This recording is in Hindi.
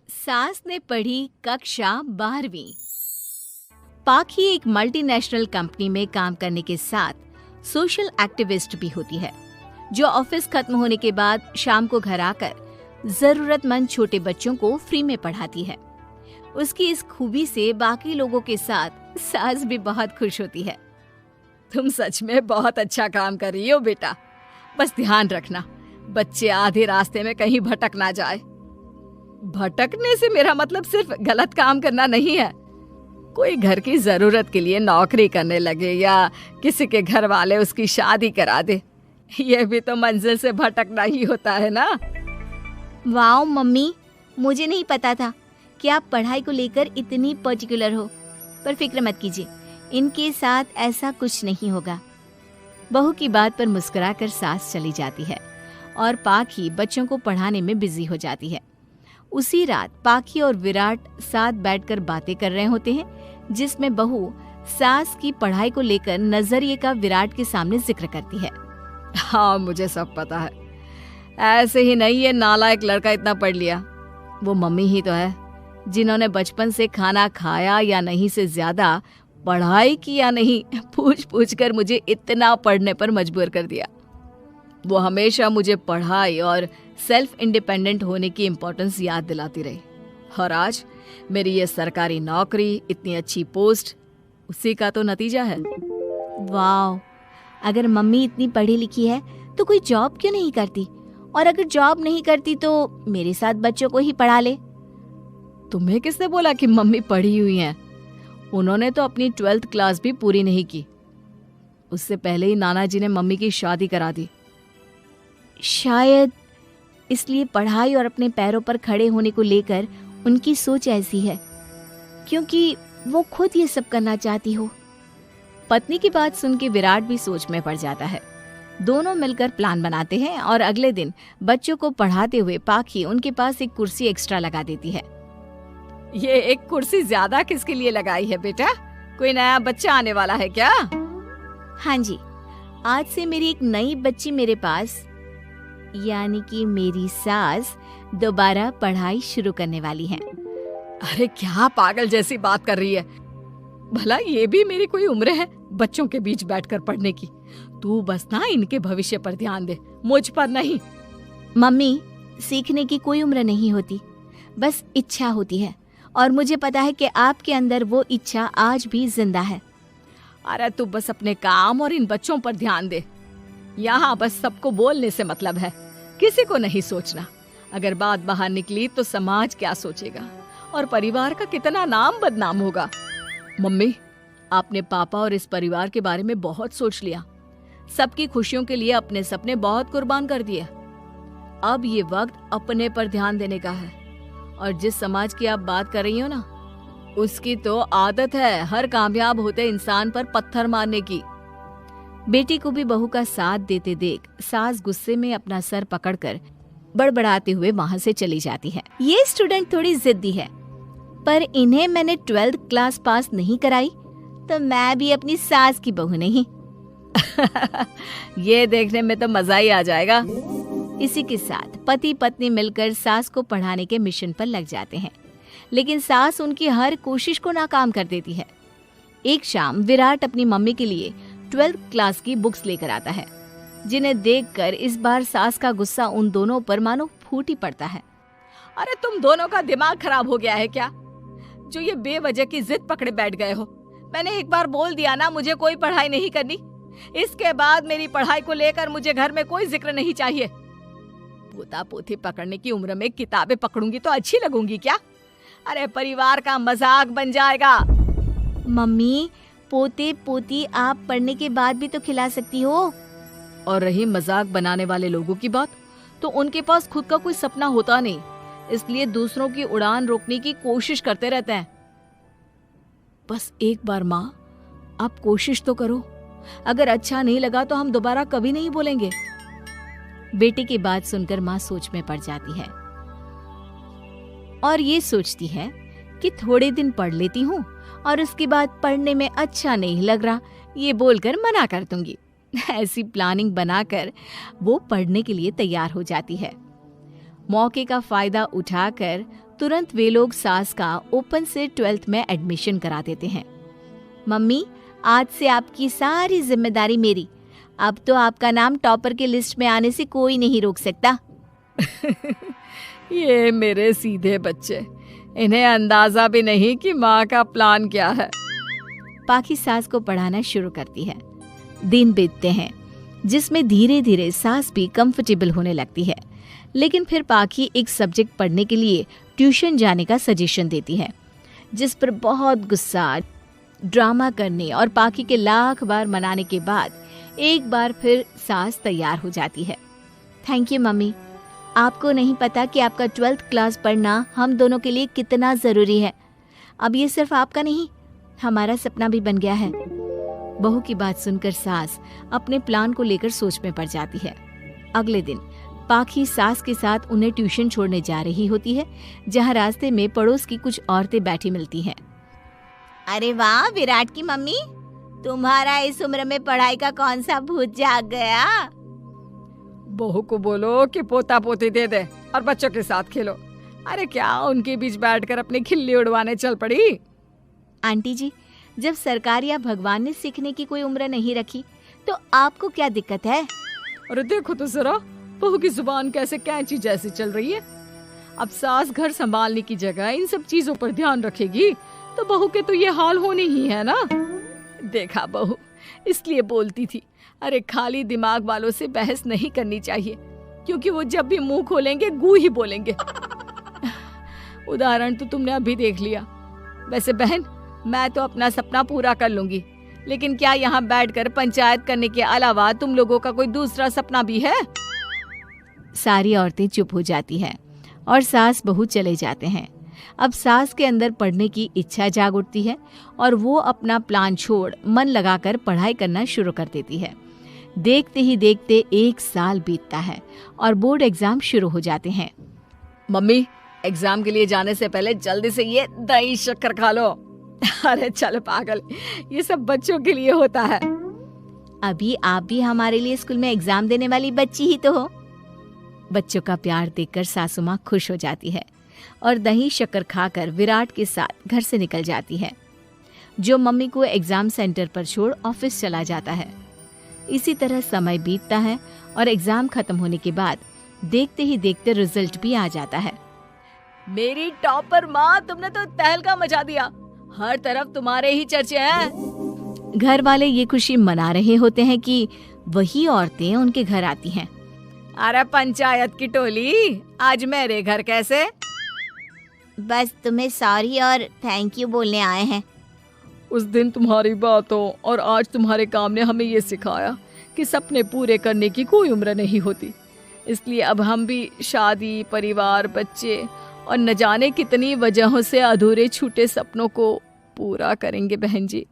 सास ने पढ़ी कक्षा 12वीं। पाखी एक मल्टीनेशनल कंपनी में काम करने के साथ सोशल एक्टिविस्ट भी होती है, जो ऑफिस खत्म होने के बाद शाम को घर आकर जरूरतमंद छोटे बच्चों को फ्री में पढ़ाती है। उसकी इस खूबी से बाकी लोगों के साथ सास भी बहुत खुश होती है। तुम सच में बहुत अच्छा काम कर रही हो बेटा। बस ध्यान रखना बच्चे आधे रास्ते में कहीं भटक ना जाए। भटकने से मेरा मतलब सिर्फ गलत काम करना नहीं है। कोई घर की जरूरत के लिए नौकरी करने लगे या किसी के घर वाले उसकी शादी करा दे, यह भी तो मंजिल से भटकना ही होता है ना। वाओ मम्मी, मुझे नहीं पता था कि आप पढ़ाई को लेकर इतनी पर्टिकुलर हो। पर फिक्र मत कीजिए, इनके साथ ऐसा कुछ नहीं होगा। बहू की बात पर मुस्कुराकर सास चली जाती है और पाखी बच्चों को पढ़ाने में बिजी हो जाती है। उसी रात पाखी और विराट साथ बैठकर बातें कर रहे होते हैं, जिसमें बहू सास की पढ़ाई को लेकर नजरिए का विराट के सामने जिक्र करती है। हाँ, मुझे सब पता है। ऐसे ही नहीं ये नालायक लड़का इतना पढ़ लिया। वो मम्मी ही तो है जिन्होंने बचपन से खाना खाया या नहीं से ज्यादा पढ़ाई की या नहीं पूछ पूछ कर मुझे इतना पढ़ने पर मजबूर कर दिया। वो हमेशा मुझे पढ़ाई और सेल्फ इंडिपेंडेंट होने की इम्पोर्टेंस याद दिलाती रही। और आज मेरी ये सरकारी नौकरी, इतनी अच्छी पोस्ट, उसी का तो नतीजा है। वाह, अगर मम्मी इतनी पढ़ी लिखी है तो कोई जॉब क्यों नहीं करती? और अगर जॉब नहीं करती तो मेरे साथ बच्चों को ही पढ़ा ले। तुम्हें किसने बोला कि मम्मी पढ़ी हुई हैं? उन्होंने तो अपनी 12th क्लास भी पूरी नहीं की। उससे पहले ही नाना जी ने मम्मी की शादी करा दी। शायद इसलिए पढ़ाई और अपने पैरों पर खड़े होने को लेकर उनकी सोच ऐसी है, क्योंकि वो खुद ये सब करना चाहती हो। पत्नी की बात सुन के विराट भी सोच में पड़ जाता है। दोनों मिलकर प्लान बनाते हैं और अगले दिन बच्चों को पढ़ाते हुए पाखी उनके पास एक कुर्सी एक्स्ट्रा लगा देती है। ये एक कुर्सी ज्यादा किसके लिए लगाई है बेटा? कोई नया बच्चा आने वाला है क्या? हाँ जी, आज से मेरी एक नई बच्ची मेरे पास, यानी कि मेरी सास, दोबारा पढ़ाई शुरू करने वाली है। अरे क्या पागल जैसी बात कर रही है। भला ये भी मेरी कोई उम्र है बच्चों के बीच बैठकर पढ़ने की? तू बस ना इनके भविष्य पर ध्यान दे, मुझ पर नहीं। मम्मी, सीखने की कोई उम्र नहीं होती, बस इच्छा होती है। और मुझे पता है कि आपके अंदर वो इच्छा आज भी जिंदा है। अरे तू बस अपने काम और इन बच्चों पर ध्यान दे। यहाँ बस सबको बोलने से मतलब है, किसी को नहीं सोचना। अगर बात बाहर निकली तो समाज क्या सोचेगा और परिवार का कितना नाम बदनाम होगा। मम्मी, आपने पापा और इस परिवार के बारे में बहुत सोच लिया। सबकी खुशियों के लिए अपने सपने बहुत कुर्बान कर दिए। अब ये वक्त अपने पर ध्यान देने का है। और जिस समाज की आप बात कर रही हो ना, उसकी तो आदत है हर कामयाब होते इंसान पर पत्थर मारने की। बेटी को भी बहू का साथ देते देख सास गुस्से में अपना सर पकड़कर बड़बड़ाते हुए वहां से चली जाती है। ये स्टूडेंट थोड़ी जिद्दी है, पर इन्हें मैंने 12th क्लास पास नहीं कराई तो मैं भी अपनी सास की बहू नहीं। ये देखने में तो मजा ही आ जाएगा। इसी के साथ पति पत्नी मिलकर सास को पढ़ाने के मिशन पर लग जाते हैं, लेकिन सास उनकी हर कोशिश को नाकाम कर देती है। एक शाम विराट अपनी मम्मी के लिए 12th क्लास की बुक्स लेकर आता है, जिन्हें देखकर इस बार सास का गुस्सा उन दोनों पर मानो फूट ही पड़ता है। अरे तुम दोनों का दिमाग खराब हो गया है क्या, जो ये बेवजह की जिद पकड़े बैठ गए हो? मैंने एक बार बोल दिया ना, मुझे कोई पढ़ाई नहीं करनी। इसके बाद मेरी पढ़ाई को लेकर मुझे घर में कोई जिक्र नहीं चाहिए। पोता पोती पकड़ने की उम्र में किताबें पकड़ूंगी तो अच्छी लगूंगी क्या? अरे परिवार का मजाक बन जाएगा। मम्मी, पोते पोती आप पढ़ने के बाद भी तो खिला सकती हो। और रही मजाक बनाने वाले लोगों की बात, तो उनके पास खुद का कोई सपना होता नहीं, इसलिए दूसरों की उड़ान रोकने की कोशिश करते रहते हैं। बस एक बार माँ, आप कोशिश तो करो। अगर अच्छा नहीं लगा तो हम दोबारा कभी नहीं बोलेंगे। बेटे की बात सुनकर माँ सोच में पड़ जाती है और ये सोचती है कि थोड़े दिन पढ़ लेती हूँ और उसके बाद पढ़ने में अच्छा नहीं लग रहा ये बोलकर मना कर दूंगी। ऐसी प्लानिंग बनाकर वो पढ़ने के लिए तैयार हो जाती है। मौके का फायदा उठाकर तुरंत वे लोग सास का ओपन से 12th में एडमिशन करा देते हैं। मम्मी, आज से आपकी सारी जिम्मेदारी मेरी। अब तो आपका नाम टॉपर के लिस्ट में आने से कोई नहीं रोक सकता। ये मेरे सीधे बच्चे, इन्हें अंदाजा भी नहीं कि माँ का प्लान क्या है। पाखी सास को पढ़ाना शुरू करती है। दिन बीतते हैं जिसमें धीरे धीरे सास भी कंफर्टेबल होने लगती है, लेकिन फिर पाखी एक सब्जेक्ट पढ़ने के लिए ट्यूशन जाने का सजेशन देती है, जिस पर बहुत गुस्सा, ड्रामा करने और पाखी के लाख बार मनाने के बाद एक बार फिर सास तैयार हो जाती है। थैंक यू मम्मी, आपको नहीं पता कि आपका 12th क्लास पढ़ना हम दोनों के लिए कितना ज़रूरी है। अब ये सिर्फ आपका नहीं, हमारा सपना भी बन गया है। बहू की बात सुनकर सास अपने प्लान को लेकर सोच में पड़ जाती है। अगले दिन पाखी सास के साथ उन्हें ट्यूशन छोड़ने जा रही होती है, जहाँ रास्ते में पड़ोस की कुछ औरतें बैठी मिलती हैं। अरे वाह विराट की मम्मी, तुम्हारा इस उम्र में पढ़ाई का कौन सा भूत जाग गया? बहू को बोलो कि पोता पोती दे दे और बच्चों के साथ खेलो। अरे क्या उनके बीच बैठकर अपनी खिल्ली उड़वाने चल पड़ी? आंटी जी, जब सरकार या भगवान ने सीखने की कोई उम्र नहीं रखी तो आपको क्या दिक्कत है? अरे देखो तो जरा, बहू की जुबान कैसे कैंची जैसी चल रही है। अब सास घर संभालने की जगह इन सब चीजों पर ध्यान रखेगी तो बहू के तो ये हाल होने ही है ना। देखा बहू, इसलिए बोलती थी, अरे खाली दिमाग वालों से बहस नहीं करनी चाहिए, क्योंकि वो जब भी मुंह खोलेंगे गू ही बोलेंगे। उदाहरण तो तुमने अभी देख लिया। वैसे बहन, मैं तो अपना सपना पूरा कर लूंगी, लेकिन क्या यहाँ बैठकर पंचायत करने के अलावा तुम लोगों का कोई दूसरा सपना भी है? सारी औरतें चुप हो जाती हैं और सास बहू चले जाते हैं। अब सास के अंदर पढ़ने की इच्छा जाग उठती है और वो अपना प्लान छोड़ मन लगाकर पढ़ाई करना शुरू कर देती है। देखते ही देखते 1 साल बीतता है और बोर्ड एग्जाम शुरू हो जाते हैं। मम्मी, एग्जाम के लिए जाने से पहले जल्दी से ये दही शक्कर खा लो। अरे चल पागल, ये सब बच्चों के लिए होता है। अभी आप भी हमारे लिए स्कूल में एग्जाम देने वाली बच्ची ही तो हो। बच्चों का प्यार देखकर सासू माँ खुश हो जाती है और दही शक्कर खाकर विराट के साथ घर से निकल जाती है, जो मम्मी को एग्जाम सेंटर पर छोड़ ऑफिस चला जाता है। इसी तरह समय बीतता है और एग्जाम खत्म होने के बाद देखते ही देखते रिजल्ट भी आ जाता है। मेरी टॉपर माँ, तुमने तो तहलका मचा दिया। हर तरफ तुम्हारे ही चर्चे हैं। घर वाले ये खुशी मना रहे होते हैं कि वही औरतें उनके घर आती हैं। अरे पंचायत की टोली, आज मेरे घर कैसे? बस तुम्हें सॉरी और थैंक यू बोलने आए हैं। उस दिन तुम्हारी बातों और आज तुम्हारे काम ने हमें ये सिखाया कि सपने पूरे करने की कोई उम्र नहीं होती। इसलिए अब हम भी शादी, परिवार, बच्चे और न जाने कितनी वजहों से अधूरे छूटे सपनों को पूरा करेंगे बहन जी।